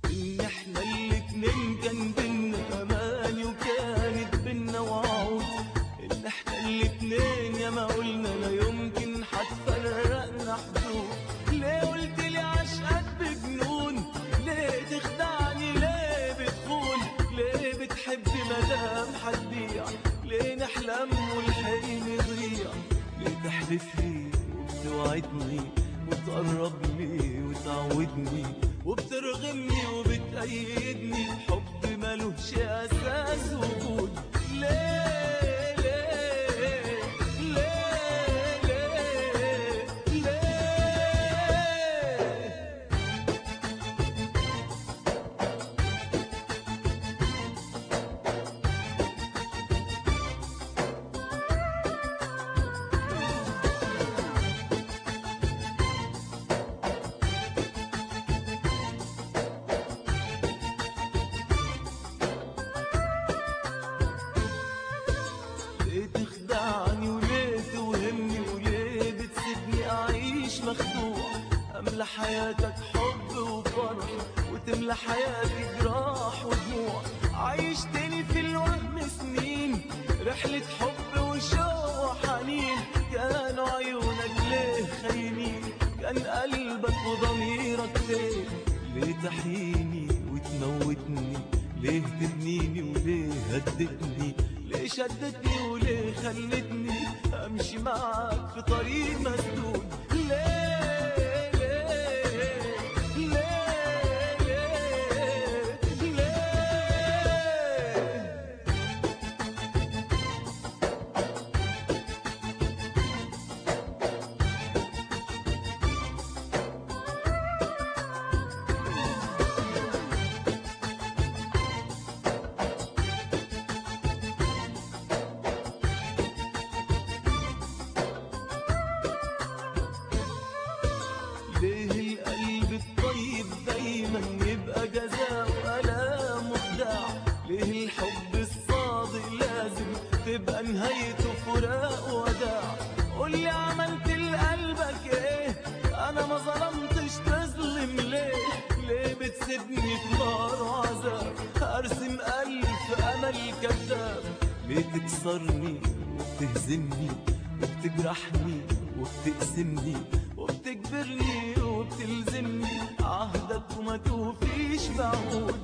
ان احنا الاتنين كان بينا اماني وكانت بينا وعود، ان احنا الاتنين يا ما قلنا لا يمكن هتفرقنا حدود. ليه قلتلي عشقك بجنون؟ ليه تخدعني؟ ليه بتخون؟ ليه بتحب مدام هتبيع؟ ليه نحلم والحلم يضيع؟ ليه تحلفلي وبتوعدني وتقرب لي وتعودني وبترغمني وبتأيدني بحب ملوش أساس وجود؟ ليه ليه ليه ليه ليه؟ ليه تخدعني وليه توهمني وليه بتسيبني أعيش مخدوع؟ أملى حياتك حب وفرح وتملى حياتي جراح ودموع. عيشتني في الوهم سنين، رحلة حب وشوق وحنين. كانوا عيونك ليه خاينين؟ كان قلبك وضميرك فين؟ ليه تحييني وتموتني؟ ليه تبنيني وليه هدتني؟ ليه شدتني وليه خلتني امشي معاك في طريق مسدود؟ ليه ليه ليه ليه ليه؟ ليه القلب الطيب دايما يبقى جزاء وألام وخداع؟ ليه الحب الصادق لازم تبقى نهايته فراق وداع؟ قولي عملت لقلبك ايه؟ انا ما ظلمتش، تظلم ليه؟ ليه بتسيبني في نار وعذاب؟ ارسم الف امل كذاب. ليه تكسرني وبتهزمني وبتجرحني وبتقسمني وبتجبرني وبتلزمني عهدك وما توفيش بعهود؟